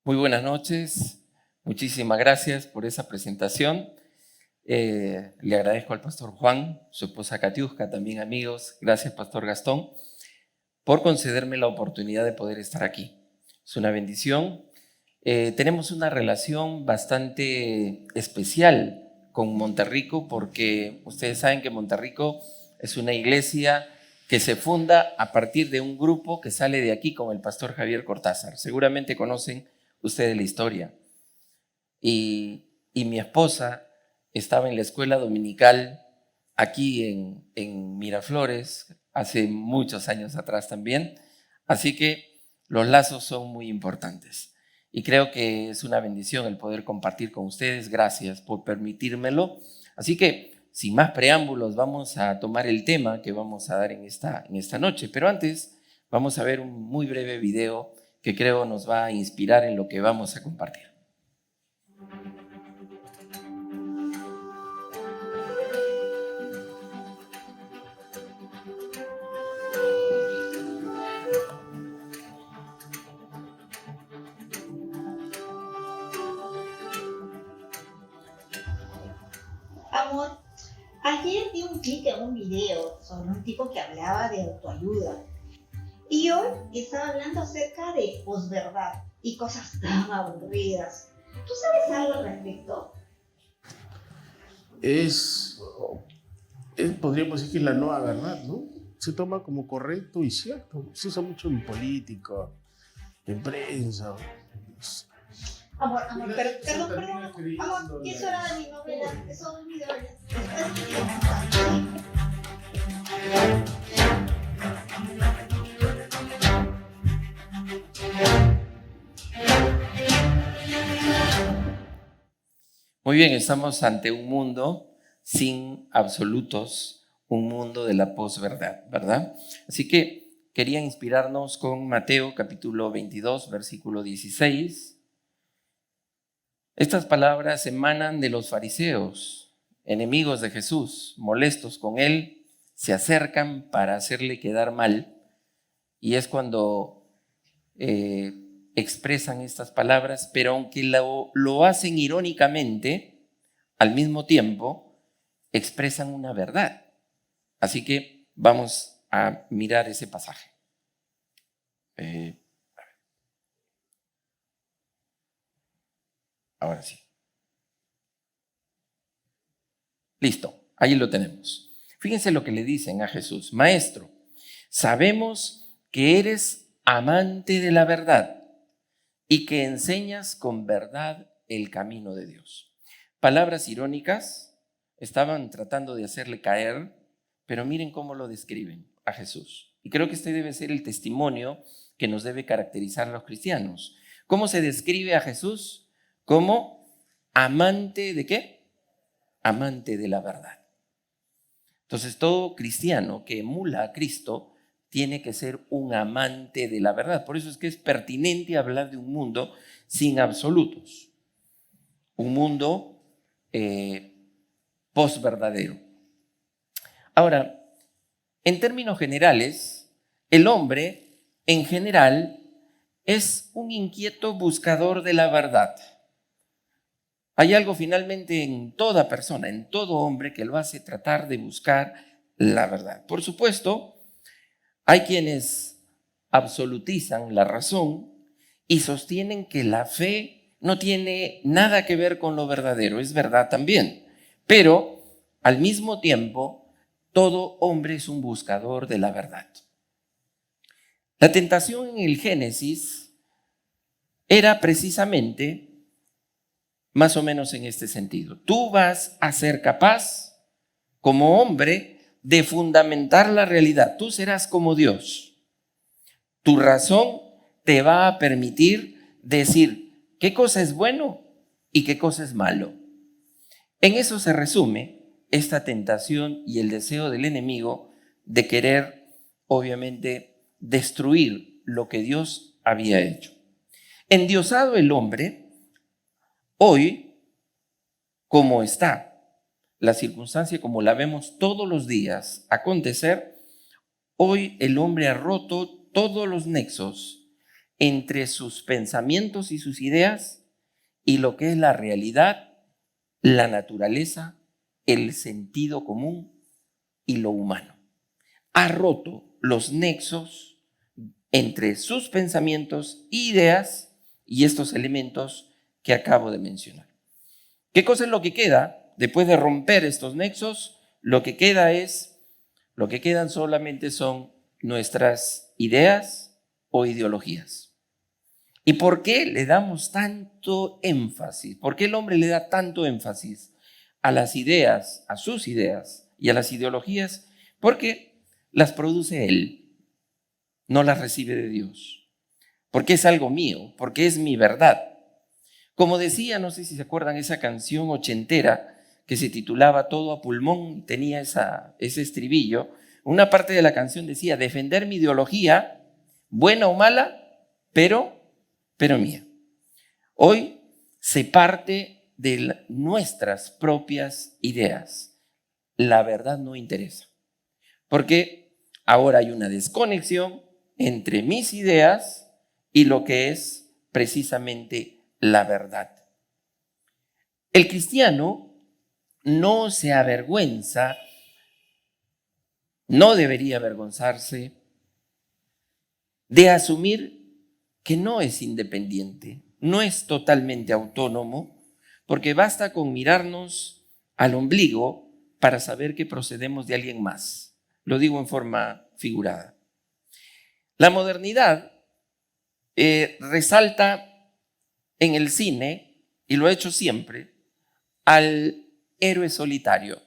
Muy buenas noches, muchísimas gracias por esa presentación. Le agradezco al pastor Juan, su esposa Katiuska, también amigos. Gracias, pastor Gastón, por concederme la oportunidad de poder estar aquí. Es una bendición. Tenemos una relación bastante especial con Monterrico porque ustedes saben que Monterrico es una iglesia que se funda a partir de un grupo que sale de aquí con el pastor Javier Cortázar. Seguramente conocen ustedes la historia. Y mi esposa estaba en la escuela dominical aquí en Miraflores hace muchos años atrás también. Así que los lazos son muy importantes. Y creo que es una bendición el poder compartir con ustedes. Gracias por permitírmelo. Así que, sin más preámbulos, vamos a tomar el tema que vamos a dar en esta noche. Pero antes, vamos a ver un muy breve video que creo nos va a inspirar en lo que vamos a compartir. Amor, ayer di un clic en un video sobre un tipo que hablaba de autoayuda y hoy estaba hablando acerca de posverdad y cosas tan aburridas. ¿Tú sabes algo al respecto? Podríamos decir que es la nueva verdad, ¿no? Se toma como correcto y cierto. Se usa mucho en política, en prensa. Amor, perdón. Amor, ¿qué es hora de mi novela? Es todo un video Muy bien, estamos ante un mundo sin absolutos, un mundo de la posverdad, ¿verdad? Así que quería inspirarnos con Mateo capítulo 22, versículo 16. Estas palabras emanan de los fariseos, enemigos de Jesús, molestos con él, se acercan para hacerle quedar mal, y es cuando expresan estas palabras, pero aunque lo hacen irónicamente, al mismo tiempo expresan una verdad. Así que vamos a mirar ese pasaje. Ahora sí. Listo, ahí lo tenemos. Fíjense lo que le dicen a Jesús. Maestro, sabemos que eres amante de la verdad y que enseñas con verdad el camino de Dios. Palabras irónicas, estaban tratando de hacerle caer, pero miren cómo lo describen a Jesús. Y creo que este debe ser el testimonio que nos debe caracterizar a los cristianos. ¿Cómo se describe a Jesús? Como amante de ¿qué? Amante de la verdad. Entonces, todo cristiano que emula a Cristo tiene que ser un amante de la verdad. Por eso es que es pertinente hablar de un mundo sin absolutos, un mundo posverdadero. Ahora, en términos generales, el hombre en general es un inquieto buscador de la verdad. Hay algo finalmente en toda persona, en todo hombre, que lo hace tratar de buscar la verdad. Por supuesto, hay quienes absolutizan la razón y sostienen que la fe no tiene nada que ver con lo verdadero. Es verdad también, pero al mismo tiempo, todo hombre es un buscador de la verdad. La tentación en el Génesis era precisamente más o menos en este sentido. Tú vas a ser capaz, como hombre, de fundamentar la realidad. Tú serás como Dios. Tu razón te va a permitir decir qué cosa es bueno y qué cosa es malo. En eso se resume esta tentación y el deseo del enemigo de querer, obviamente, destruir lo que Dios había hecho. Endiosado el hombre, hoy, como está la circunstancia, como la vemos todos los días acontecer, hoy el hombre ha roto todos los nexos entre sus pensamientos y sus ideas y lo que es la realidad, la naturaleza, el sentido común y lo humano. Ha roto los nexos entre sus pensamientos e ideas y estos elementos que acabo de mencionar. ¿Qué cosa es lo que queda? Después de romper estos nexos, lo que quedan solamente son nuestras ideas o ideologías. ¿Y por qué le damos tanto énfasis? ¿Por qué el hombre le da tanto énfasis a las ideas, a sus ideas y a las ideologías? Porque las produce él, no las recibe de Dios. Porque es algo mío, porque es mi verdad. Como decía, no sé si se acuerdan, esa canción ochentera que se titulaba Todo a pulmón, tenía ese estribillo. Una parte de la canción decía, defender mi ideología, buena o mala, pero mía. Hoy se parte de nuestras propias ideas. La verdad no interesa, porque ahora hay una desconexión entre mis ideas y lo que es precisamente la verdad. El cristiano no se avergüenza, no debería avergonzarse de asumir que no es independiente, no es totalmente autónomo, porque basta con mirarnos al ombligo para saber que procedemos de alguien más. Lo digo en forma figurada. La modernidad resalta en el cine, y lo ha hecho siempre, al héroe solitario.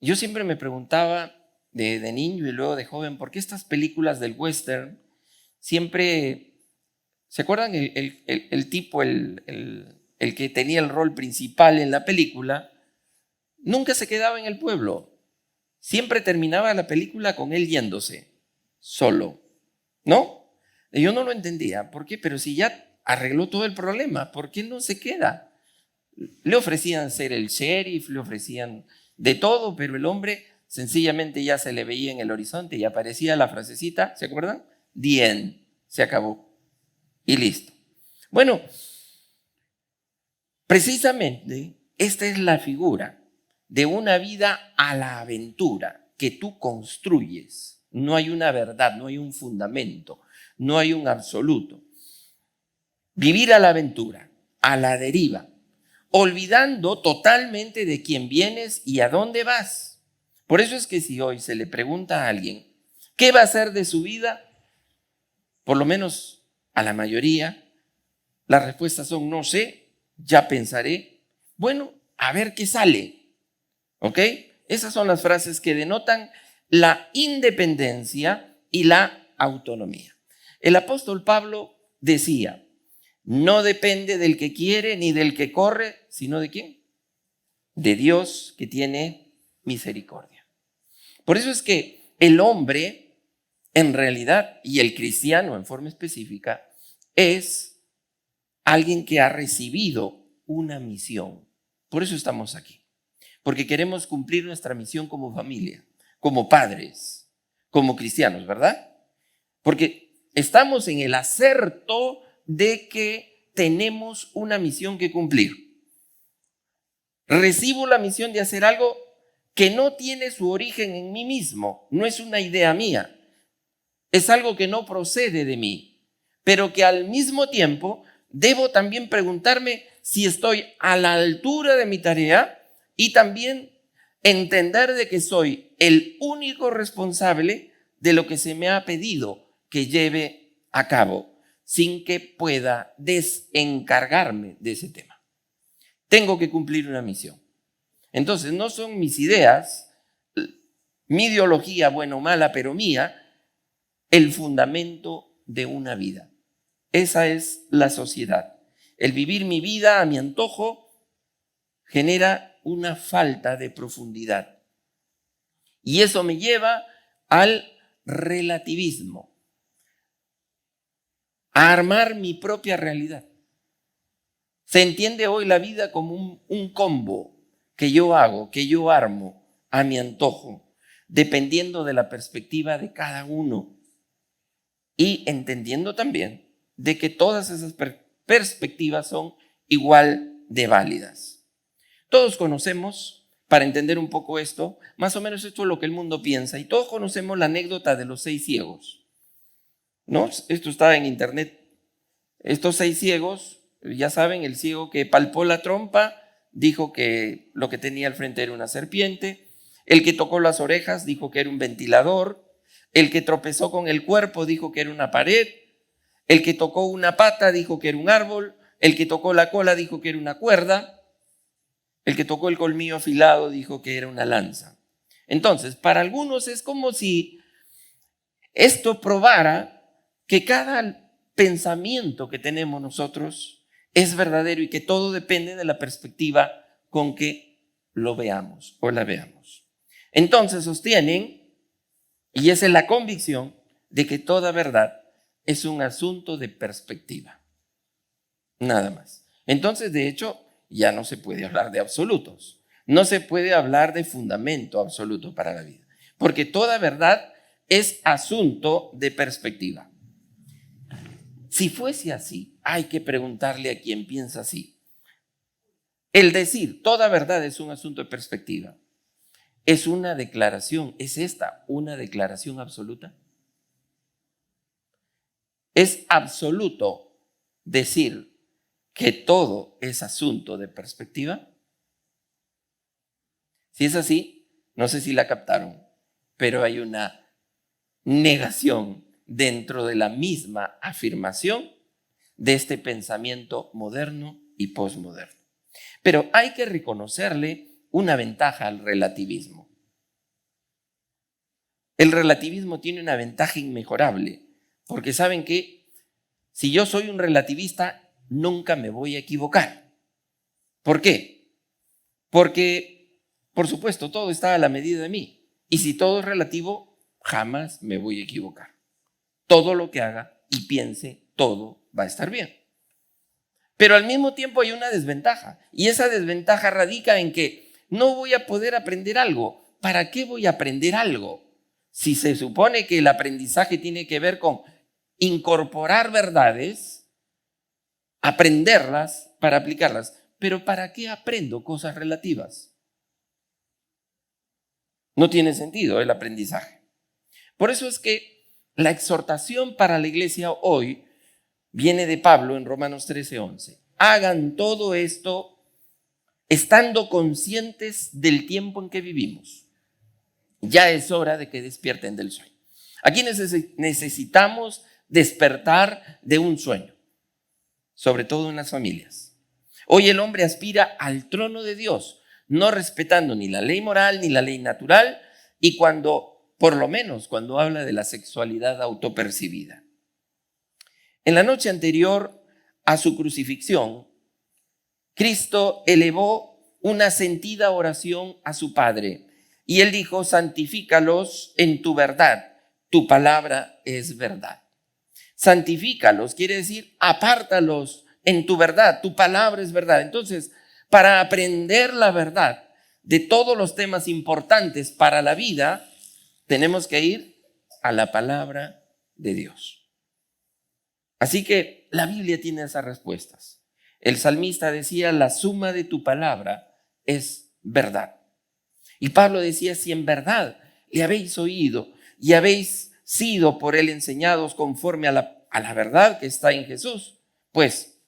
Yo siempre me preguntaba de niño y luego de joven, ¿por qué estas películas del western siempre, ¿se acuerdan el tipo, el que tenía el rol principal en la película, nunca se quedaba en el pueblo? Siempre terminaba la película con él yéndose, solo, ¿no? Yo no lo entendía, ¿por qué? Pero si ya arregló todo el problema, ¿por qué no se queda? Le ofrecían ser el sheriff, le ofrecían de todo, pero el hombre sencillamente ya se le veía en el horizonte y aparecía la frasecita, ¿se acuerdan? The end, se acabó y listo. Bueno, precisamente esta es la figura de una vida a la aventura que tú construyes. No hay una verdad, no hay un fundamento, no hay un absoluto. Vivir a la aventura, a la deriva, olvidando totalmente de quién vienes y a dónde vas. Por eso es que si hoy se le pregunta a alguien qué va a hacer de su vida, por lo menos a la mayoría, las respuestas son no sé, ya pensaré, bueno, a ver qué sale. ¿Ok? Esas son las frases que denotan la independencia y la autonomía. El apóstol Pablo decía, no depende del que quiere ni del que corre, sino ¿de quién? De Dios, que tiene misericordia. Por eso es que el hombre, en realidad, y el cristiano en forma específica, es alguien que ha recibido una misión. Por eso estamos aquí. Porque queremos cumplir nuestra misión como familia, como padres, como cristianos, ¿verdad? Porque estamos en el acerto de que tenemos una misión que cumplir. Recibo la misión de hacer algo que no tiene su origen en mí mismo, no es una idea mía, es algo que no procede de mí, pero que al mismo tiempo debo también preguntarme si estoy a la altura de mi tarea y también entender de que soy el único responsable de lo que se me ha pedido que lleve a cabo, sin que pueda desencargarme de ese tema. Tengo que cumplir una misión. Entonces, no son mis ideas, mi ideología, buena o mala, pero mía, el fundamento de una vida. Esa es la sociedad. El vivir mi vida a mi antojo genera una falta de profundidad. Y eso me lleva al relativismo, a armar mi propia realidad. Se entiende hoy la vida como un combo que yo hago, que yo armo a mi antojo, dependiendo de la perspectiva de cada uno. y entendiendo también de que todas esas perspectivas son igual de válidas. Todos conocemos, para entender un poco esto, más o menos esto es lo que el mundo piensa, y todos conocemos la anécdota de los 6 ciegos, ¿no? Esto está en internet. Estos 6 ciegos, ya saben, el ciego que palpó la trompa dijo que lo que tenía al frente era una serpiente, el que tocó las orejas dijo que era un ventilador, el que tropezó con el cuerpo dijo que era una pared, el que tocó una pata dijo que era un árbol, el que tocó la cola dijo que era una cuerda, el que tocó el colmillo afilado dijo que era una lanza. Entonces, para algunos es como si esto probara que cada pensamiento que tenemos nosotros es verdadero y que todo depende de la perspectiva con que lo veamos o la veamos. Entonces sostienen, y esa es la convicción, de que toda verdad es un asunto de perspectiva. Nada más. Entonces, de hecho, ya no se puede hablar de absolutos. No se puede hablar de fundamento absoluto para la vida. Porque toda verdad es asunto de perspectiva. Si fuese así, hay que preguntarle a quien piensa así. El decir toda verdad es un asunto de perspectiva es una declaración. ¿Es esta una declaración absoluta? ¿Es absoluto decir que todo es asunto de perspectiva? Si es así, no sé si la captaron, pero hay una negación dentro de la misma afirmación de este pensamiento moderno y posmoderno. Pero hay que reconocerle una ventaja al relativismo. El relativismo tiene una ventaja inmejorable, porque saben que si yo soy un relativista, nunca me voy a equivocar. ¿Por qué? Porque, por supuesto, todo está a la medida de mí. Y si todo es relativo, jamás me voy a equivocar. Todo lo que haga y piense, todo va a estar bien. Pero al mismo tiempo hay una desventaja. Y esa desventaja radica en que no voy a poder aprender algo. ¿Para qué voy a aprender algo? Si se supone que el aprendizaje tiene que ver con incorporar verdades, aprenderlas para aplicarlas. Pero ¿para qué aprendo cosas relativas? No tiene sentido el aprendizaje. Por eso es que la exhortación para la iglesia hoy viene de Pablo en Romanos 13:11. Hagan todo esto estando conscientes del tiempo en que vivimos. Ya es hora de que despierten del sueño. Aquí necesitamos despertar de un sueño, sobre todo en las familias. Hoy el hombre aspira al trono de Dios, no respetando ni la ley moral ni la ley natural, y por lo menos cuando habla de la sexualidad autopercibida. En la noche anterior a su crucifixión, Cristo elevó una sentida oración a su Padre y él dijo: santifícalos en tu verdad, tu palabra es verdad. Santifícalos quiere decir apártalos en tu verdad, tu palabra es verdad. Entonces, para aprender la verdad de todos los temas importantes para la vida, tenemos que ir a la palabra de Dios. Así que la Biblia tiene esas respuestas. El salmista decía: la suma de tu palabra es verdad. Y Pablo decía: si en verdad le habéis oído y habéis sido por él enseñados conforme a la verdad que está en Jesús, pues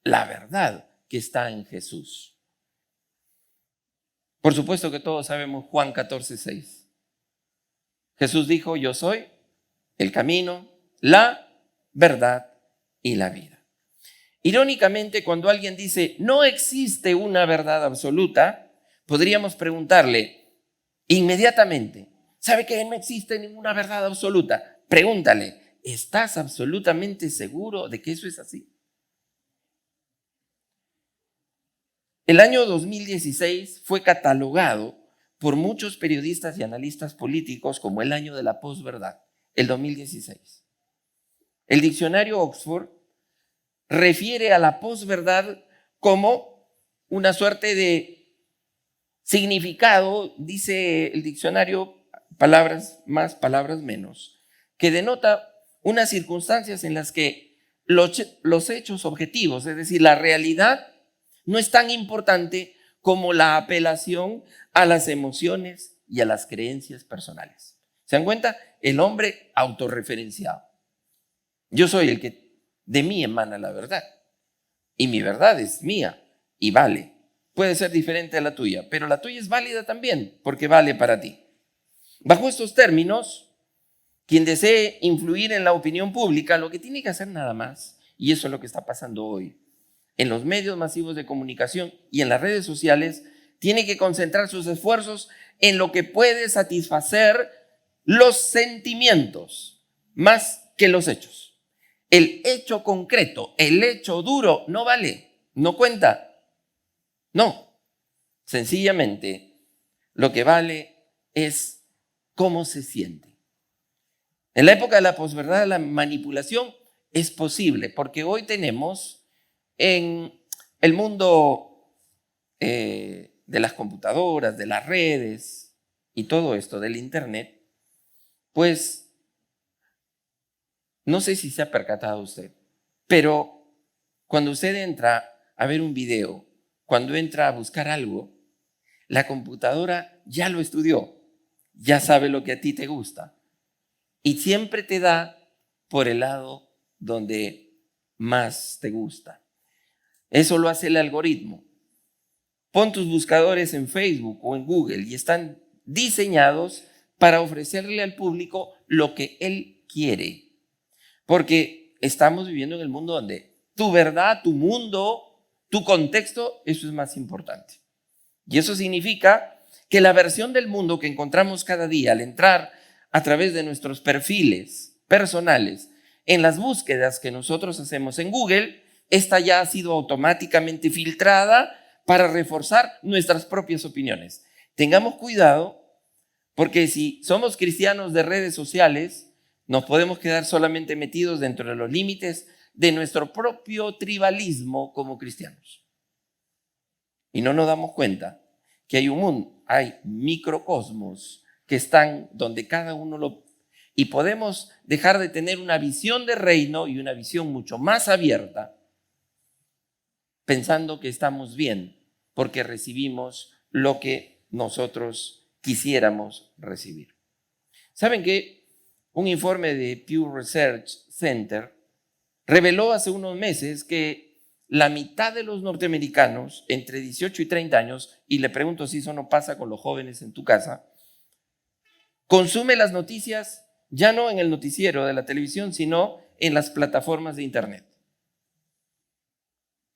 la verdad que está en Jesús. Por supuesto que todos sabemos Juan 14:6. Jesús dijo: yo soy el camino, la verdad y la vida. Irónicamente, cuando alguien dice no existe una verdad absoluta, podríamos preguntarle inmediatamente: ¿sabe que no existe ninguna verdad absoluta? Pregúntale: ¿estás absolutamente seguro de que eso es así? El año 2016 fue catalogado por muchos periodistas y analistas políticos como el año de la posverdad, el 2016. El diccionario Oxford refiere a la posverdad como una suerte de significado, dice el diccionario, palabras más, palabras menos, que denota unas circunstancias en las que los hechos objetivos, es decir, la realidad, no es tan importante como la apelación a las emociones y a las creencias personales. ¿Se dan cuenta? El hombre autorreferenciado. Yo soy el que de mí emana la verdad. Y mi verdad es mía y vale. Puede ser diferente a la tuya, pero la tuya es válida también porque vale para ti. Bajo estos términos, quien desee influir en la opinión pública, lo que tiene que hacer nada más, y eso es lo que está pasando hoy, en los medios masivos de comunicación y en las redes sociales, tiene que concentrar sus esfuerzos en lo que puede satisfacer los sentimientos más que los hechos. El hecho concreto, el hecho duro no vale, no cuenta. No, sencillamente lo que vale es cómo se siente. En la época de la posverdad, la manipulación es posible porque hoy tenemos en el mundo de las computadoras, de las redes y todo esto del internet, pues no sé si se ha percatado usted, pero cuando usted entra a ver un video, cuando entra a buscar algo, la computadora ya lo estudió, ya sabe lo que a ti te gusta y siempre te da por el lado donde más te gusta. Eso lo hace el algoritmo. Pon tus buscadores en Facebook o en Google y están diseñados para ofrecerle al público lo que él quiere. Porque estamos viviendo en el mundo donde tu verdad, tu mundo, tu contexto, eso es más importante. Y eso significa que la versión del mundo que encontramos cada día al entrar a través de nuestros perfiles personales en las búsquedas que nosotros hacemos en Google, esta ya ha sido automáticamente filtrada para reforzar nuestras propias opiniones. Tengamos cuidado porque si somos cristianos de redes sociales, nos podemos quedar solamente metidos dentro de los límites de nuestro propio tribalismo como cristianos. Y no nos damos cuenta que hay un mundo, hay microcosmos que están donde cada uno lo... Y podemos dejar de tener una visión de reino y una visión mucho más abierta, pensando que estamos bien porque recibimos lo que nosotros quisiéramos recibir. ¿Saben qué? Un informe de Pew Research Center reveló hace unos meses que la mitad de los norteamericanos entre 18 y 30 años, y le pregunto si eso no pasa con los jóvenes en tu casa, consume las noticias ya no en el noticiero de la televisión, sino en las plataformas de internet.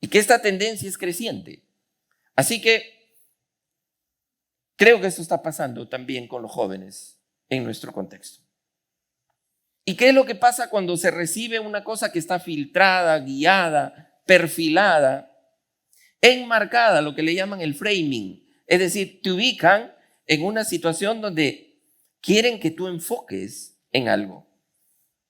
Y que esta tendencia es creciente. Así que creo que esto está pasando también con los jóvenes en nuestro contexto. ¿Y qué es lo que pasa cuando se recibe una cosa que está filtrada, guiada, perfilada, enmarcada, lo que le llaman el framing? Es decir, te ubican en una situación donde quieren que tú enfoques en algo.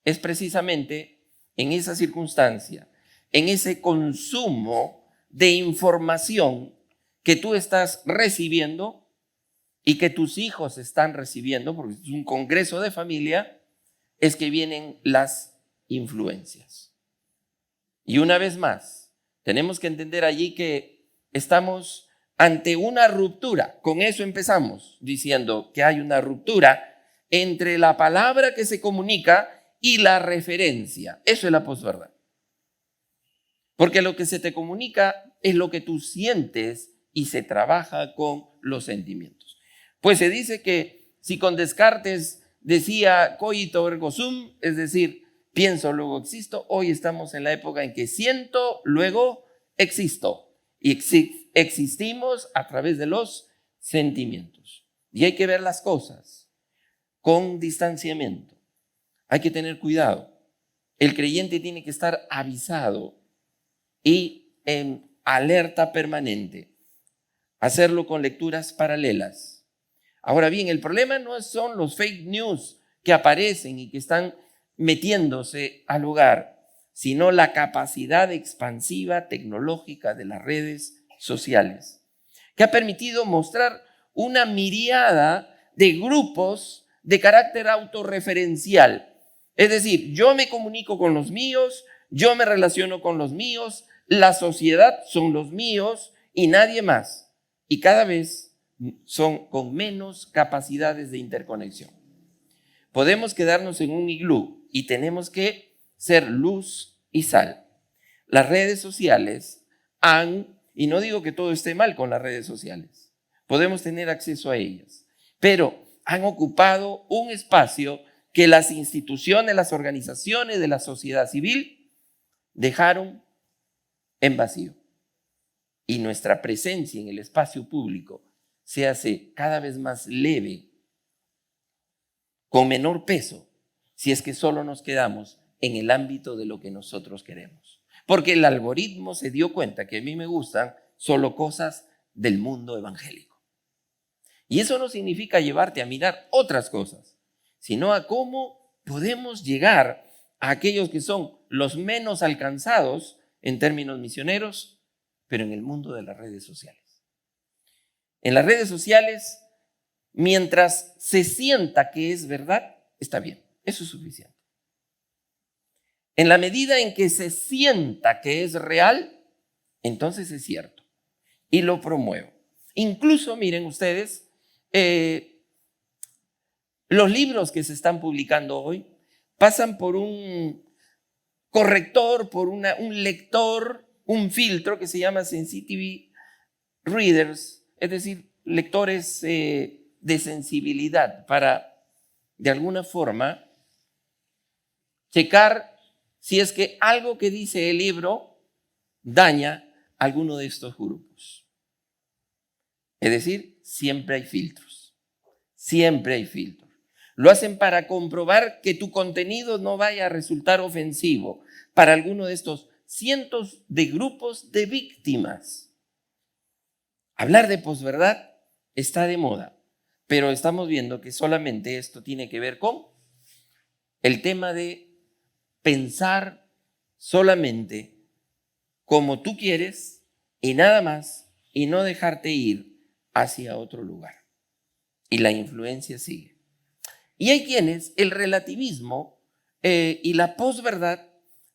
Es precisamente en esa circunstancia, en ese consumo de información que tú estás recibiendo y que tus hijos están recibiendo, porque es un congreso de familia, es que vienen las influencias. Y una vez más, tenemos que entender allí que estamos ante una ruptura. Con eso empezamos diciendo que hay una ruptura entre la palabra que se comunica y la referencia. Eso es la posverdad. Porque lo que se te comunica es lo que tú sientes y se trabaja con los sentimientos. Pues se dice que si con Descartes decía cogito ergo sum, es decir, pienso, luego existo, hoy estamos en la época en que siento, luego existo. Y existimos a través de los sentimientos. Y hay que ver las cosas con distanciamiento. Hay que tener cuidado. El creyente tiene que estar avisado y en alerta permanente. Hacerlo con lecturas paralelas. Ahora bien, el problema no son los fake news que aparecen y que están metiéndose al hogar, sino la capacidad expansiva tecnológica de las redes sociales, que ha permitido mostrar una miríada de grupos de carácter autorreferencial, Es decir, yo me comunico con los míos, yo me relaciono con los míos, la sociedad son los míos y nadie más. Y cada vez son con menos capacidades de interconexión. Podemos quedarnos en un iglú y tenemos que ser luz y sal. Las redes sociales y no digo que todo esté mal con las redes sociales, podemos tener acceso a ellas, pero han ocupado un espacio que las instituciones, las organizaciones de la sociedad civil dejaron en vacío. Y nuestra presencia en el espacio público se hace cada vez más leve, con menor peso, si es que solo nos quedamos en el ámbito de lo que nosotros queremos. Porque el algoritmo se dio cuenta que a mí me gustan solo cosas del mundo evangélico. Y eso no significa llevarte a mirar otras cosas, sino a cómo podemos llegar a aquellos que son los menos alcanzados en términos misioneros, pero en el mundo de las redes sociales. En las redes sociales, mientras se sienta que es verdad, está bien, eso es suficiente. En la medida en que se sienta que es real, entonces es cierto y lo promuevo. Incluso, miren ustedes, los libros que se están publicando hoy pasan por un corrector, por un lector, un filtro que se llama Sensitive Readers, es decir, lectores de sensibilidad para, de alguna forma, checar si es que algo que dice el libro daña a alguno de estos grupos. Es decir, siempre hay filtros, siempre hay filtros. Lo hacen para comprobar que tu contenido no vaya a resultar ofensivo para alguno de estos cientos de grupos de víctimas. Hablar de posverdad está de moda, pero estamos viendo que solamente esto tiene que ver con el tema de pensar solamente como tú quieres y nada más, y no dejarte ir hacia otro lugar. Y la influencia sigue. Y hay quienes el relativismo y la posverdad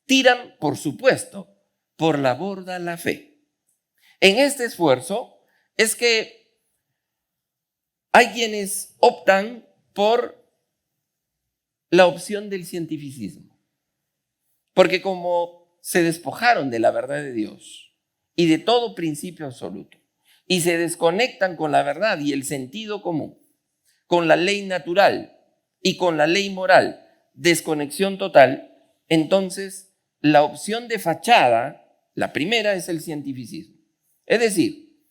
tiran, por supuesto, por la borda la fe. En este esfuerzo es que hay quienes optan por la opción del cientificismo. Porque como se despojaron de la verdad de Dios y de todo principio absoluto, y se desconectan con la verdad y el sentido común, con la ley natural y con la ley moral, desconexión total, entonces la opción de fachada, la primera, es el cientificismo. Es decir,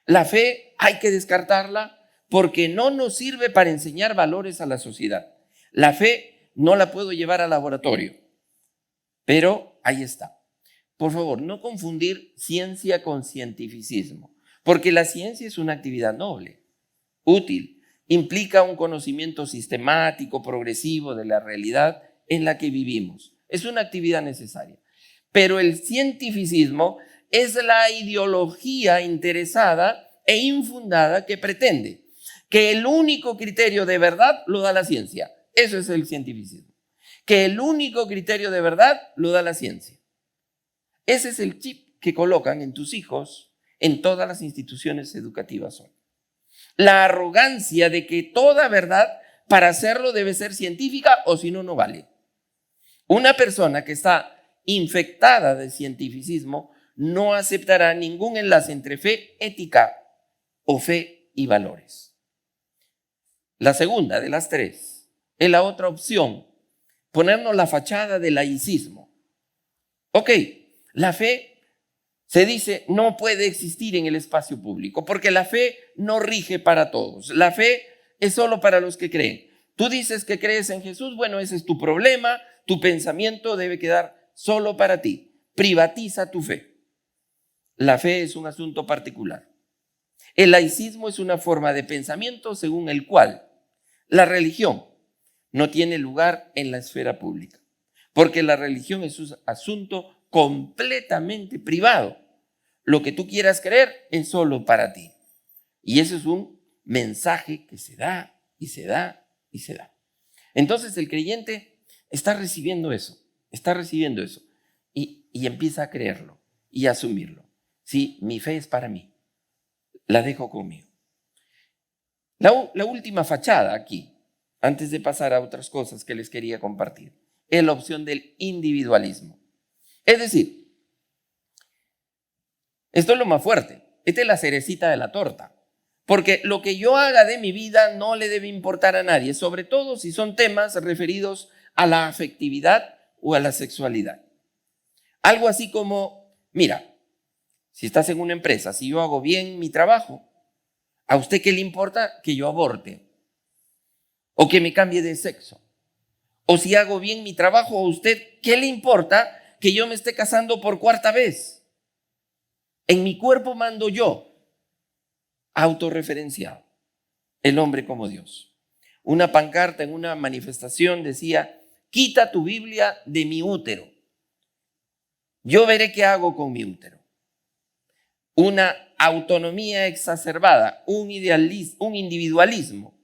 la fe hay que descartarla porque no nos sirve para enseñar valores a la sociedad. La fe no la puedo llevar al laboratorio. Pero ahí está. Por favor, no confundir ciencia con cientificismo, porque la ciencia es una actividad noble, útil, implica un conocimiento sistemático, progresivo de la realidad en la que vivimos. Es una actividad necesaria. Pero el cientificismo es la ideología interesada e infundada que pretende que el único criterio de verdad lo da la ciencia. Eso es el cientificismo. Que el único criterio de verdad lo da la ciencia. Ese es el chip que colocan en tus hijos en todas las instituciones educativas hoy. La arrogancia de que toda verdad para hacerlo debe ser científica o si no, no vale. Una persona que está infectada de cientificismo no aceptará ningún enlace entre fe ética o fe y valores. La segunda de las tres es la otra opción. Ponernos la fachada del laicismo. Ok, la fe se dice no puede existir en el espacio público porque la fe no rige para todos. La fe es solo para los que creen. Tú dices que crees en Jesús, bueno, ese es tu problema, tu pensamiento debe quedar solo para ti. Privatiza tu fe. La fe es un asunto particular. El laicismo es una forma de pensamiento según el cual la religión no tiene lugar en la esfera pública, porque la religión es un asunto completamente privado. Lo que tú quieras creer es solo para ti. Y ese es un mensaje que se da y se da y se da. Entonces el creyente está recibiendo eso, y empieza a creerlo y a asumirlo. Sí, mi fe es para mí, la dejo conmigo. La última fachada aquí, antes de pasar a otras cosas que les quería compartir, es la opción del individualismo. Es decir, esto es lo más fuerte, esta es la cerecita de la torta, porque lo que yo haga de mi vida no le debe importar a nadie, sobre todo si son temas referidos a la afectividad o a la sexualidad. Algo así como, mira, si estás en una empresa, si yo hago bien mi trabajo, ¿a usted qué le importa que yo aborte? ¿O que me cambie de sexo? O si hago bien mi trabajo, ¿a usted qué le importa que yo me esté casando por cuarta vez? En mi cuerpo mando yo, autorreferenciado, el hombre como Dios. Una pancarta en una manifestación decía, quita tu Biblia de mi útero. Yo veré qué hago con mi útero. Una autonomía exacerbada, un individualismo.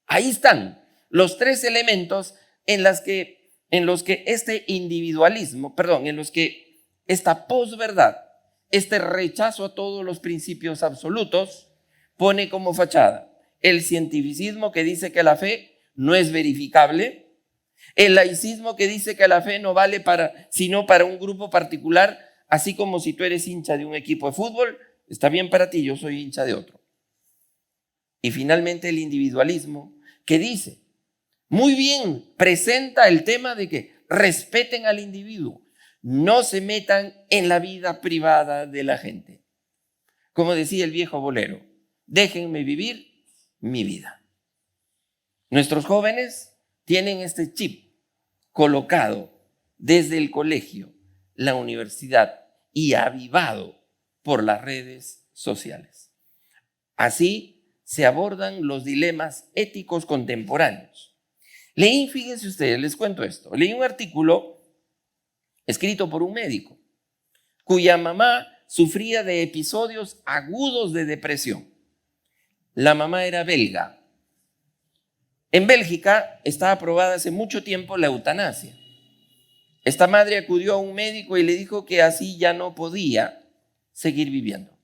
Ahí están los tres elementos en los que este individualismo, en los que esta posverdad, este rechazo a todos los principios absolutos, pone como fachada el cientificismo que dice que la fe no es verificable, el laicismo que dice que la fe no vale sino para un grupo particular, así como si tú eres hincha de un equipo de fútbol, está bien para ti, yo soy hincha de otro. Y finalmente el individualismo que dice, muy bien, presenta el tema de que respeten al individuo, no se metan en la vida privada de la gente. Como decía el viejo bolero, déjenme vivir mi vida. Nuestros jóvenes tienen este chip colocado desde el colegio, la universidad y avivado por las redes sociales. Así se abordan los dilemas éticos contemporáneos. Fíjense ustedes, les cuento esto. Leí un artículo escrito por un médico cuya mamá sufría de episodios agudos de depresión. La mamá era belga. En Bélgica está aprobada hace mucho tiempo la eutanasia. Esta madre acudió a un médico y le dijo que así ya no podía seguir viviendo.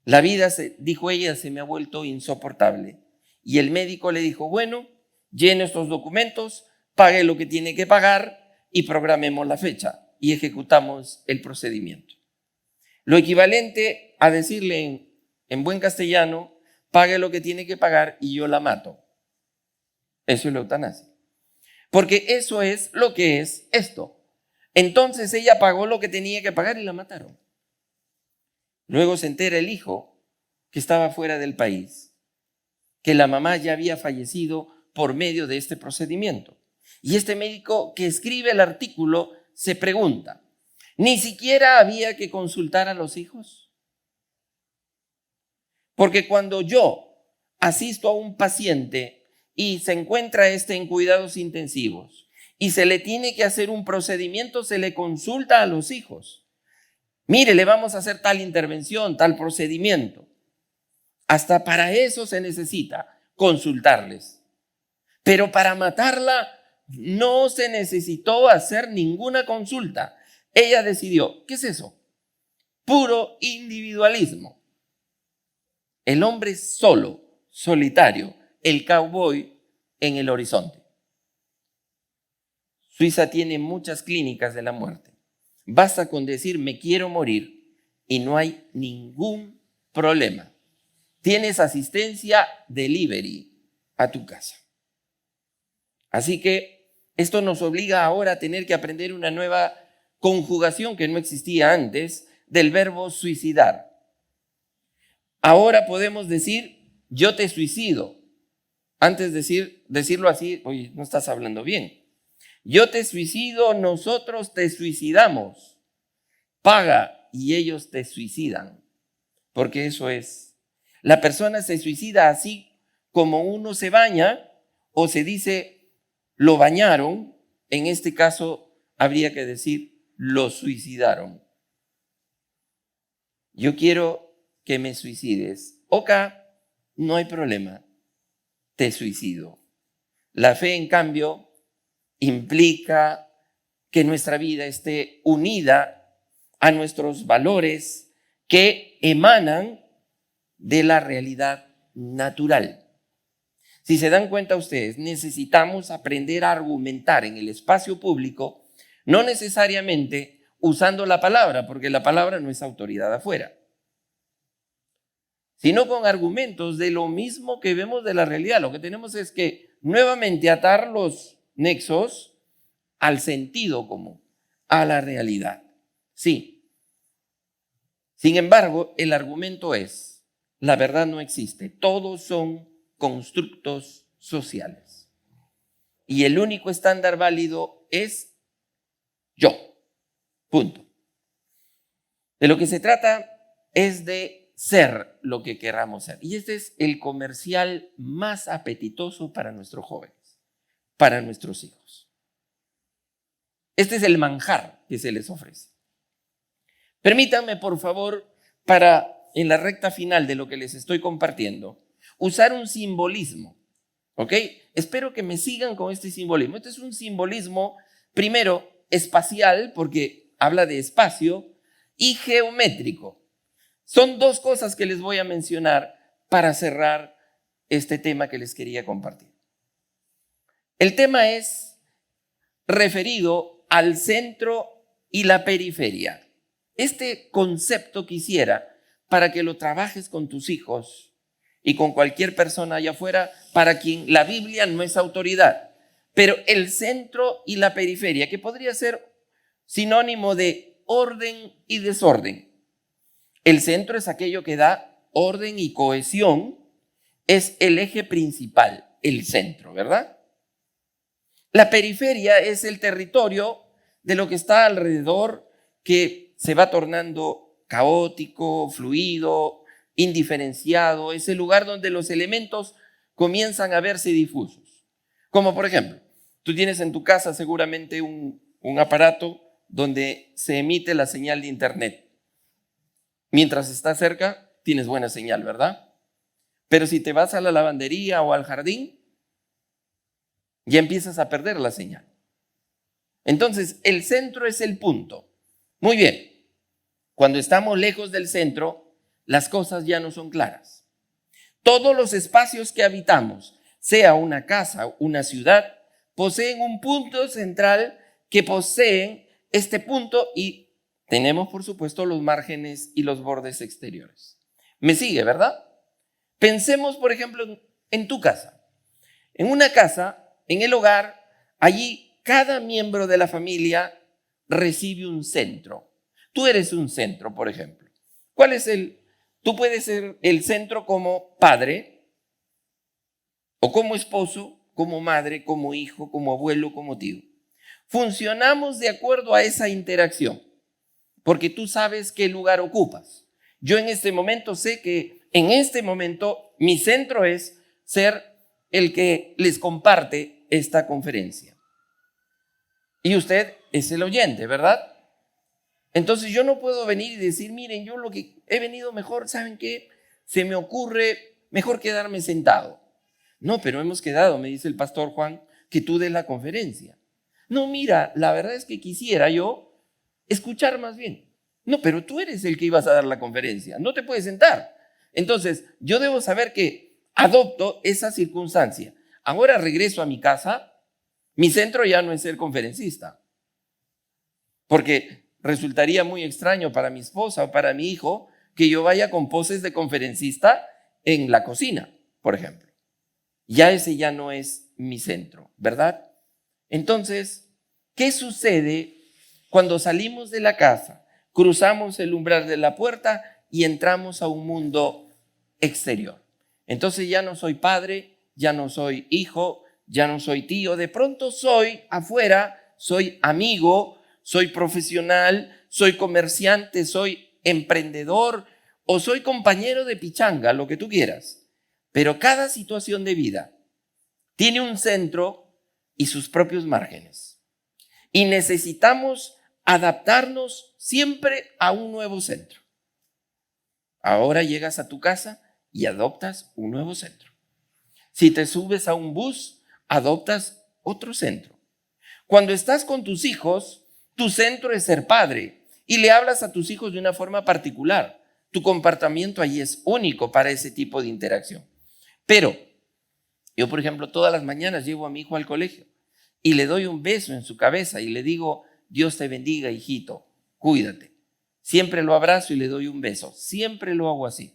La vida, dijo ella, se me ha vuelto insoportable. Y el médico le dijo, bueno, llene estos documentos, pague lo que tiene que pagar y programemos la fecha y ejecutamos el procedimiento. Lo equivalente a decirle en buen castellano, pague lo que tiene que pagar y yo la mato. Eso es la eutanasia. Porque eso es lo que es esto. Entonces ella pagó lo que tenía que pagar y la mataron. Luego se entera el hijo que estaba fuera del país, que la mamá ya había fallecido por medio de este procedimiento. Y este médico que escribe el artículo se pregunta, ¿ni siquiera había que consultar a los hijos? Porque cuando yo asisto a un paciente y se encuentra en cuidados intensivos y se le tiene que hacer un procedimiento, se le consulta a los hijos. Mire, le vamos a hacer tal intervención, tal procedimiento. Hasta para eso se necesita consultarles. Pero para matarla no se necesitó hacer ninguna consulta. Ella decidió, ¿qué es eso? Puro individualismo. El hombre solo, solitario, el cowboy en el horizonte. Suiza tiene muchas clínicas de la muerte. Basta con decir me quiero morir y no hay ningún problema. Tienes asistencia delivery a tu casa. Así que esto nos obliga ahora a tener que aprender una nueva conjugación que no existía antes del verbo suicidar. Ahora podemos decir yo te suicido. Antes decirlo así, oye, no estás hablando bien. Yo te suicido, nosotros te suicidamos. Paga y ellos te suicidan. Porque eso es. La persona se suicida así como uno se baña o se dice lo bañaron. En este caso habría que decir lo suicidaron. Yo quiero que me suicides. Ok, no hay problema. Te suicido. La fe, en cambio, implica que nuestra vida esté unida a nuestros valores que emanan de la realidad natural. Si se dan cuenta ustedes, necesitamos aprender a argumentar en el espacio público, no necesariamente usando la palabra, porque la palabra no es autoridad afuera, sino con argumentos de lo mismo que vemos de la realidad. Lo que tenemos es que nuevamente atar los nexos al sentido común, a la realidad. Sí. Sin embargo, el argumento es, la verdad no existe, todos son constructos sociales. Y el único estándar válido es yo. Punto. De lo que se trata es de ser lo que queramos ser. Y este es el comercial más apetitoso para nuestros jóvenes, para nuestros hijos. Este es el manjar que se les ofrece. Permítanme, por favor, para en la recta final de lo que les estoy compartiendo, usar un simbolismo, ¿ok? Espero que me sigan con este simbolismo. Este es un simbolismo, primero, espacial, porque habla de espacio, y geométrico. Son dos cosas que les voy a mencionar para cerrar este tema que les quería compartir. El tema es referido al centro y la periferia. Este concepto quisiera para que lo trabajes con tus hijos y con cualquier persona allá afuera para quien la Biblia no es autoridad. Pero el centro y la periferia, que podría ser sinónimo de orden y desorden. El centro es aquello que da orden y cohesión, es el eje principal, el centro, ¿verdad? La periferia es el territorio de lo que está alrededor, que se va tornando caótico, fluido, indiferenciado. Es el lugar donde los elementos comienzan a verse difusos. Como por ejemplo, tú tienes en tu casa seguramente un aparato donde se emite la señal de internet. Mientras estás cerca, tienes buena señal, ¿verdad? Pero si te vas a la lavandería o al jardín, ya empiezas a perder la señal. Entonces, el centro es el punto. Muy bien, cuando estamos lejos del centro, las cosas ya no son claras. Todos los espacios que habitamos, sea una casa, una ciudad, poseen un punto central que poseen este punto y tenemos, por supuesto, los márgenes y los bordes exteriores. ¿Me sigue, verdad? Pensemos, por ejemplo, en tu casa. En una casa, en el hogar, allí cada miembro de la familia recibe un centro. Tú eres un centro, por ejemplo. ¿Cuál es tú puedes ser el centro como padre, o como esposo, como madre, como hijo, como abuelo, como tío. Funcionamos de acuerdo a esa interacción, porque tú sabes qué lugar ocupas. Yo en este momento sé que en este momento mi centro es ser el que les comparte esta conferencia. Y usted es el oyente, ¿verdad? Entonces yo no puedo venir y decir, miren, yo lo que he venido mejor, ¿saben qué? Se me ocurre mejor quedarme sentado. No, pero hemos quedado, me dice el pastor Juan, que tú des la conferencia. No, mira, la verdad es que quisiera yo escuchar más bien. No, pero tú eres el que ibas a dar la conferencia, no te puedes sentar. Entonces, yo debo saber que adopto esa circunstancia. Ahora regreso a mi casa, mi centro ya no es ser conferencista, porque resultaría muy extraño para mi esposa o para mi hijo que yo vaya con poses de conferencista en la cocina, por ejemplo. Ya ese ya no es mi centro, ¿verdad? Entonces, ¿qué sucede cuando salimos de la casa, cruzamos el umbral de la puerta y entramos a un mundo exterior? Entonces ya no soy padre, ya no soy hijo, ya no soy tío, de pronto soy afuera, soy amigo, soy profesional, soy comerciante, soy emprendedor o soy compañero de pichanga, lo que tú quieras. Pero cada situación de vida tiene un centro y sus propios márgenes. Y necesitamos adaptarnos siempre a un nuevo centro. Ahora llegas a tu casa y adoptas un nuevo centro. Si te subes a un bus, adoptas otro centro. Cuando estás con tus hijos, tu centro es ser padre y le hablas a tus hijos de una forma particular. Tu comportamiento allí es único para ese tipo de interacción. Pero yo, por ejemplo, todas las mañanas llevo a mi hijo al colegio y le doy un beso en su cabeza y le digo, Dios te bendiga, hijito, cuídate. Siempre lo abrazo y le doy un beso. Siempre lo hago así.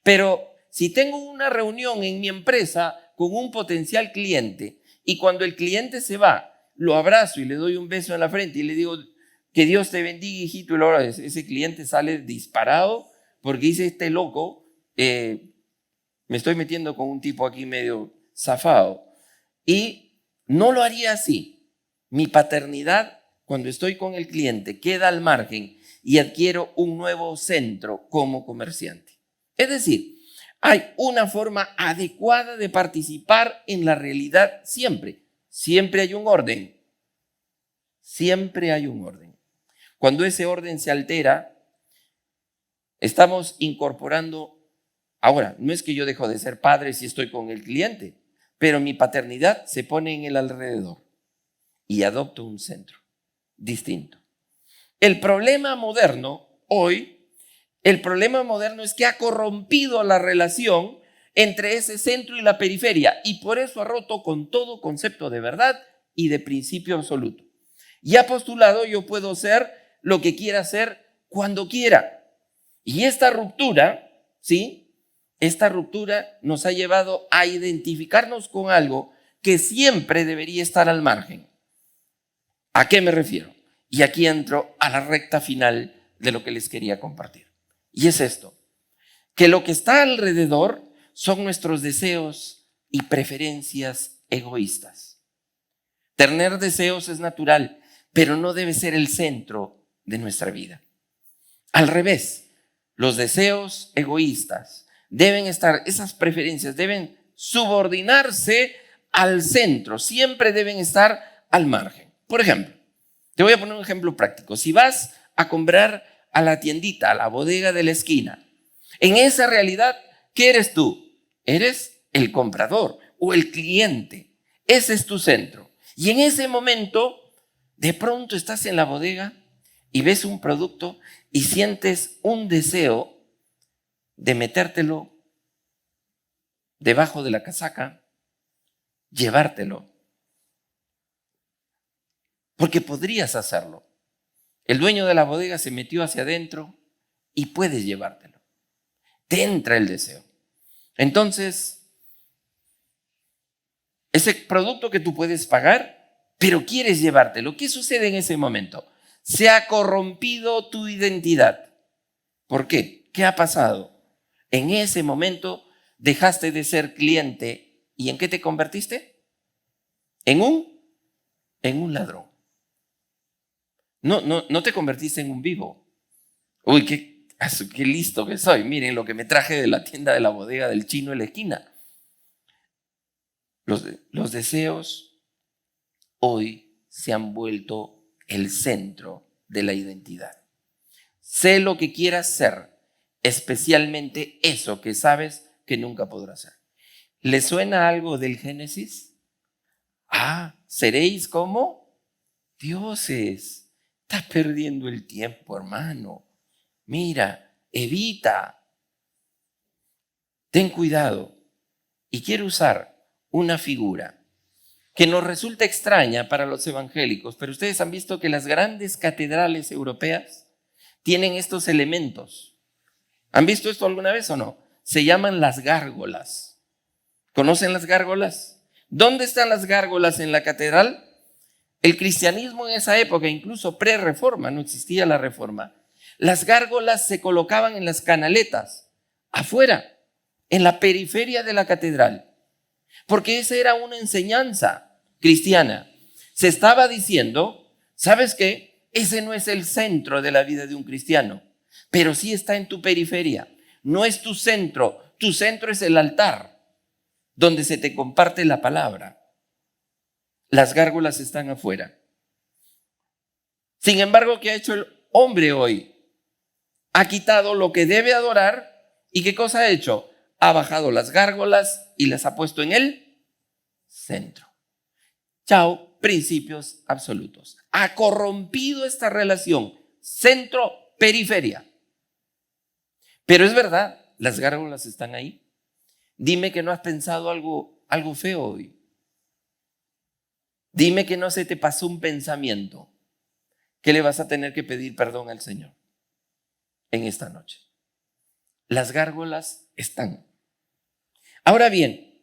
Pero si tengo una reunión en mi empresa con un potencial cliente y cuando el cliente se va, lo abrazo y le doy un beso en la frente y le digo, que Dios te bendiga, hijito, y luego ese cliente sale disparado porque dice, este loco, me estoy metiendo con un tipo aquí medio zafado. Y no lo haría así. Mi paternidad, cuando estoy con el cliente, queda al margen y adquiero un nuevo centro como comerciante. Es decir, hay una forma adecuada de participar en la realidad siempre. Siempre hay un orden. Siempre hay un orden. Cuando ese orden se altera, estamos incorporando. Ahora, no es que yo dejo de ser padre si estoy con el cliente, pero mi paternidad se pone en el alrededor y adopto un centro distinto. El problema moderno es que ha corrompido la relación entre ese centro y la periferia y por eso ha roto con todo concepto de verdad y de principio absoluto. Y ha postulado, yo puedo ser lo que quiera ser cuando quiera. Y esta ruptura, ¿sí? Esta ruptura nos ha llevado a identificarnos con algo que siempre debería estar al margen. ¿A qué me refiero? Y aquí entro a la recta final de lo que les quería compartir. Y es esto, que lo que está alrededor son nuestros deseos y preferencias egoístas. Tener deseos es natural, pero no debe ser el centro de nuestra vida. Al revés, los deseos egoístas deben estar, esas preferencias deben subordinarse al centro, siempre deben estar al margen. Por ejemplo, te voy a poner un ejemplo práctico. Si vas a comprar a la tiendita, a la bodega de la esquina, en esa realidad, ¿qué eres tú? Eres el comprador o el cliente. Ese es tu centro. Y en ese momento, de pronto estás en la bodega y ves un producto y sientes un deseo de metértelo debajo de la casaca, llevártelo. Porque podrías hacerlo. El dueño de la bodega se metió hacia adentro y puedes llevártelo. Te entra el deseo. Entonces, ese producto que tú puedes pagar, pero quieres llevártelo, ¿qué sucede en ese momento? Se ha corrompido tu identidad. ¿Por qué? ¿Qué ha pasado? En ese momento dejaste de ser cliente. ¿Y en qué te convertiste? En un ladrón. No te convertiste en un vivo. Uy, qué listo que soy. Miren lo que me traje de la tienda de la bodega del chino en la esquina. Los deseos hoy se han vuelto el centro de la identidad. Sé lo que quieras ser, especialmente eso que sabes que nunca podrás ser. ¿Le suena algo del Génesis? Seréis como dioses. Estás perdiendo el tiempo, hermano. Mira, evita. Ten cuidado. Y quiero usar una figura que nos resulta extraña para los evangélicos, pero ustedes han visto que las grandes catedrales europeas tienen estos elementos. ¿Han visto esto alguna vez o no? Se llaman las gárgolas. ¿Conocen las gárgolas? ¿Dónde están las gárgolas en la catedral? El cristianismo en esa época, incluso pre-reforma, no existía la reforma. Las gárgolas se colocaban en las canaletas, afuera, en la periferia de la catedral, porque esa era una enseñanza cristiana. Se estaba diciendo, ¿sabes qué? Ese no es el centro de la vida de un cristiano, pero sí está en tu periferia. No es tu centro es el altar, donde se te comparte la palabra. Las gárgolas están afuera. Sin embargo, ¿qué ha hecho el hombre hoy? Ha quitado lo que debe adorar y ¿qué cosa ha hecho? Ha bajado las gárgolas y las ha puesto en el centro. Chao. principios absolutos. Ha corrompido esta relación centro-periferia. Pero es verdad, las gárgolas están ahí. Dime que no has pensado algo feo hoy. Dime que no se te pasó un pensamiento que le vas a tener que pedir perdón al Señor en esta noche. Las gárgolas están. Ahora bien,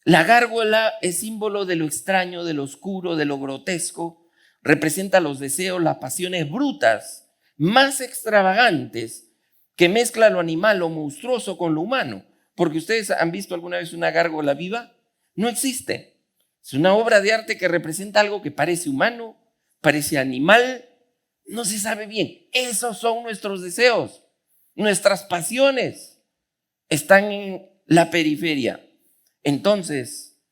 la gárgola es símbolo de lo extraño, de lo oscuro, de lo grotesco. Representa los deseos, las pasiones brutas, más extravagantes, que mezcla lo animal, lo monstruoso con lo humano. Porque ustedes han visto alguna vez una gárgola viva. No existe. Es una obra de arte que representa algo que parece humano, parece animal, no se sabe bien. Esos son nuestros deseos, nuestras pasiones están en la periferia. Entonces,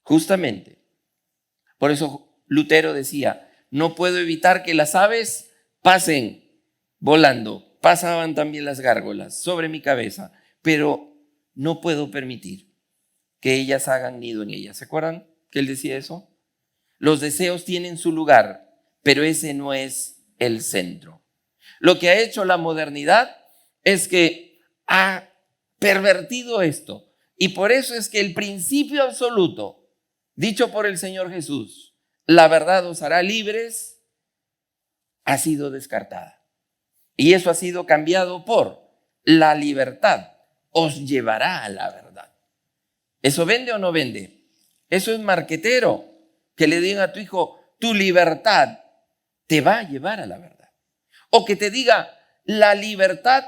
justamente, por eso Lutero decía, no puedo evitar que las aves pasen volando. Pasaban también las gárgolas sobre mi cabeza, pero no puedo permitir que ellas hagan nido en ellas. ¿Se acuerdan que él decía eso? Los deseos tienen su lugar, pero ese no es el centro. Lo que ha hecho la modernidad es que ha pervertido esto. Y por eso es que el principio absoluto, dicho por el Señor Jesús, la verdad os hará libres, ha sido descartada. Y eso ha sido cambiado por la libertad os llevará a la verdad. ¿Eso vende o no vende? Eso es marquetero. Que le digan a tu hijo, tu libertad te va a llevar a la verdad. O que te diga, la libertad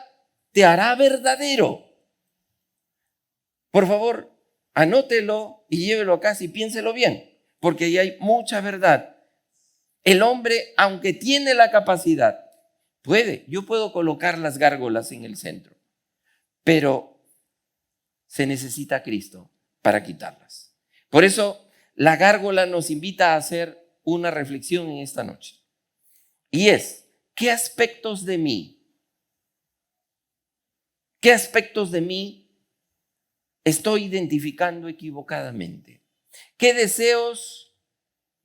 te hará verdadero. Por favor, anótelo y llévelo a casa y piénselo bien, porque ahí hay mucha verdad. El hombre, aunque tiene la capacidad, yo puedo colocar las gárgolas en el centro, pero se necesita Cristo para quitarlas. Por eso, la gárgola nos invita a hacer una reflexión en esta noche. Y es, ¿qué aspectos de mí estoy identificando equivocadamente? ¿Qué deseos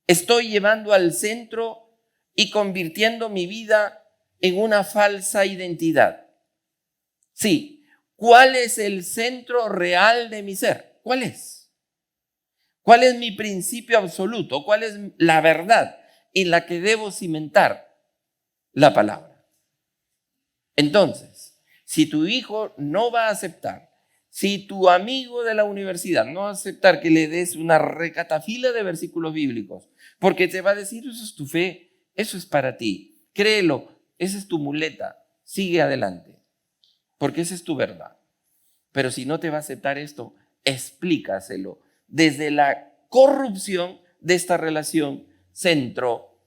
estoy llevando al centro y convirtiendo mi vida en una falsa identidad? Sí, ¿cuál es el centro real de mi ser? ¿Cuál es? ¿Cuál es mi principio absoluto? ¿Cuál es la verdad en la que debo cimentar la palabra? Entonces, si tu hijo no va a aceptar, si tu amigo de la universidad no va a aceptar que le des una recatafila de versículos bíblicos, porque te va a decir, eso es tu fe, eso es para ti, créelo, esa es tu muleta, sigue adelante, porque esa es tu verdad. Pero si no te va a aceptar esto, explícaselo desde la corrupción de esta relación centro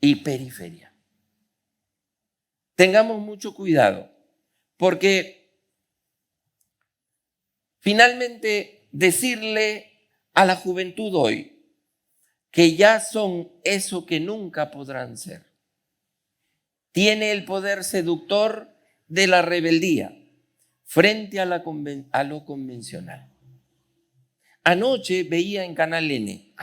y periferia. Tengamos mucho cuidado, porque finalmente decirle a la juventud hoy que ya son eso que nunca podrán ser, tiene el poder seductor de la rebeldía frente a lo convencional. Anoche veía en Canal N,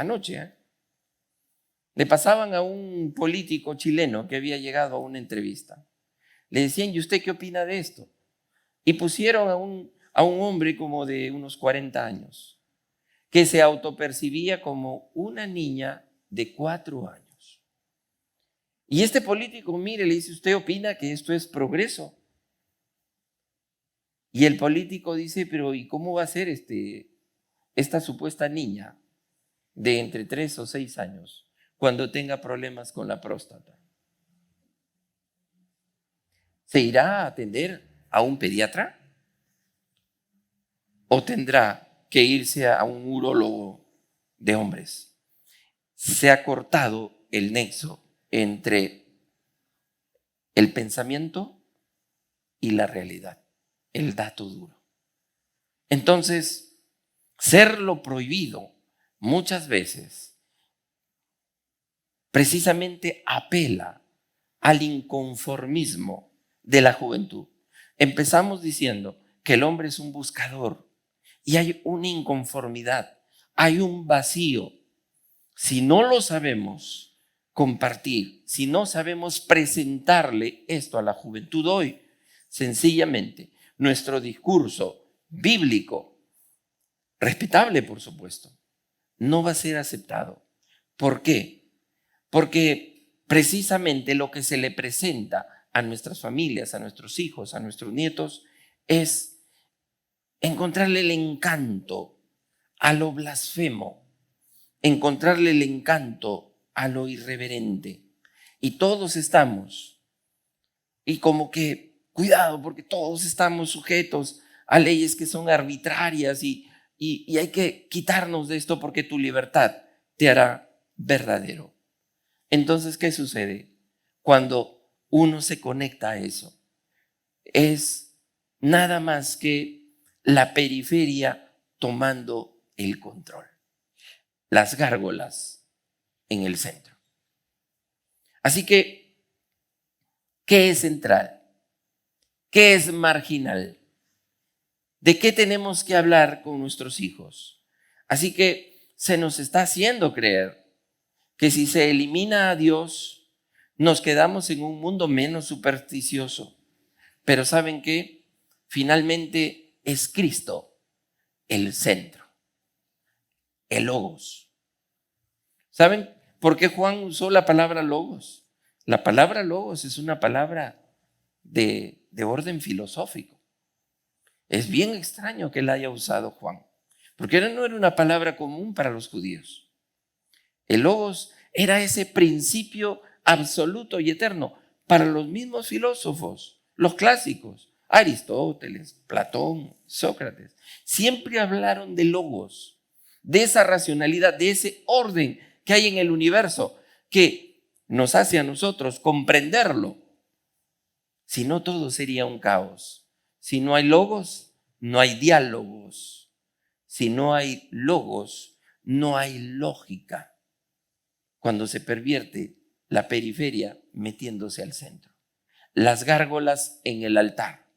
le pasaban a un político chileno que había llegado a una entrevista. Le decían, ¿y usted qué opina de esto? Y pusieron a un hombre como de unos 40 años, que se autopercibía como una niña de 4 años. Y este político, mire, le dice, ¿usted opina que esto es progreso? Y el político dice, pero ¿y cómo va a ser esta supuesta niña de entre 3 o 6 años cuando tenga problemas con la próstata? ¿Se irá a atender a un pediatra? ¿O tendrá que irse a un urólogo de hombres? Se ha cortado el nexo entre el pensamiento y la realidad, el dato duro. Entonces, ser lo prohibido muchas veces precisamente apela al inconformismo de la juventud. Empezamos diciendo que el hombre es un buscador y hay una inconformidad, hay un vacío. si no lo sabemos compartir, si no sabemos presentarle esto a la juventud hoy, sencillamente nuestro discurso bíblico, respetable por supuesto, no va a ser aceptado. ¿Por qué? Porque precisamente lo que se le presenta a nuestras familias, a nuestros hijos, a nuestros nietos, es encontrarle el encanto a lo blasfemo, encontrarle el encanto a lo irreverente. Y todos estamos, y como que, cuidado, porque todos estamos sujetos a leyes que son arbitrarias y hay que quitarnos de esto porque tu libertad te hará verdadero. Entonces, ¿qué sucede? Cuando uno se conecta a eso, es nada más que la periferia tomando el control. Las gárgolas en el centro. Así que, ¿qué es central? ¿Qué es marginal? ¿De qué tenemos que hablar con nuestros hijos? Así que se nos está haciendo creer que si se elimina a Dios, nos quedamos en un mundo menos supersticioso. Pero ¿saben qué? Finalmente es Cristo el centro, el logos. ¿Saben por qué Juan usó la palabra logos? La palabra logos es una palabra de orden filosófico. Es bien extraño que la haya usado Juan, porque no era una palabra común para los judíos. El logos era ese principio absoluto y eterno para los mismos filósofos, los clásicos, Aristóteles, Platón, Sócrates. Siempre hablaron de logos, de esa racionalidad, de ese orden que hay en el universo que nos hace a nosotros comprenderlo. Si no, todo sería un caos. Si no hay logos, no hay diálogos. Si no hay logos, no hay lógica. Cuando se pervierte la periferia metiéndose al centro. Las gárgolas en el altar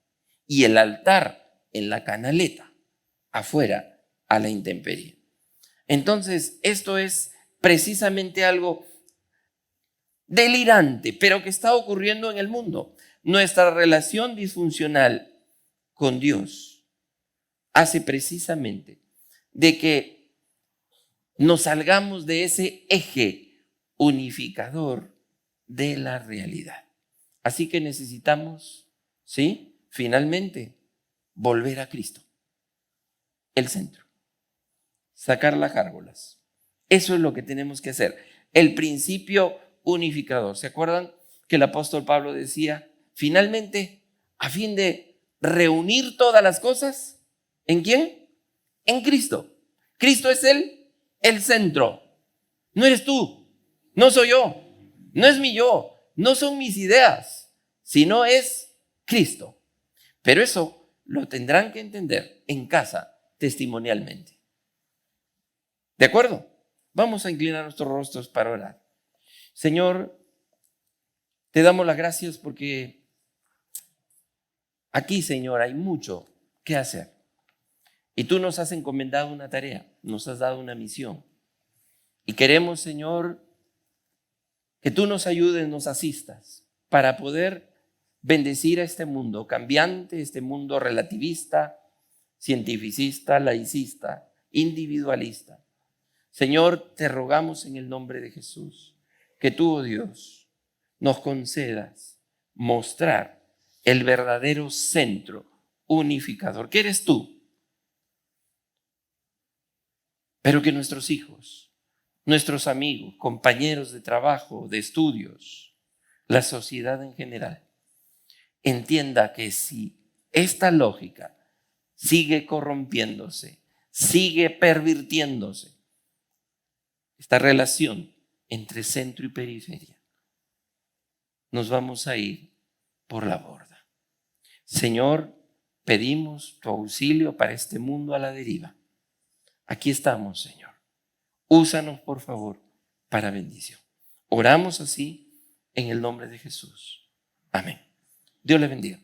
y el altar en la canaleta, afuera a la intemperie. Entonces, esto es precisamente algo delirante, pero que está ocurriendo en el mundo. Nuestra relación disfuncional con Dios hace precisamente de que nos salgamos de ese eje unificador de la realidad. Así que necesitamos, ¿sí? Finalmente, volver a Cristo, el centro, sacar las gárgolas. Eso es lo que tenemos que hacer. El principio unificador. ¿Se acuerdan que el apóstol Pablo decía, finalmente, a fin de reunir todas las cosas, ¿en quién? En Cristo. Cristo es el centro. No eres tú, no soy yo, no es mi yo, no son mis ideas, sino es Cristo. Pero eso lo tendrán que entender en casa testimonialmente. ¿De acuerdo? Vamos a inclinar nuestros rostros para orar. Señor, te damos las gracias porque aquí, Señor, hay mucho que hacer. Y tú nos has encomendado una tarea, nos has dado una misión. Y queremos, Señor, que tú nos ayudes, nos asistas para poder bendecir a este mundo cambiante, este mundo relativista, cientificista, laicista, individualista. Señor, te rogamos en el nombre de Jesús que tú, oh Dios, nos concedas mostrar el verdadero centro unificador, que eres tú, pero que nuestros hijos, nuestros amigos, compañeros de trabajo, de estudios, la sociedad en general, entienda que si esta lógica sigue corrompiéndose, sigue pervirtiéndose, esta relación entre centro y periferia, nos vamos a ir por la borda. Señor, pedimos tu auxilio para este mundo a la deriva. Aquí estamos, Señor. Úsanos, por favor, para bendición. Oramos así en el nombre de Jesús. Amén. Dios le bendiga.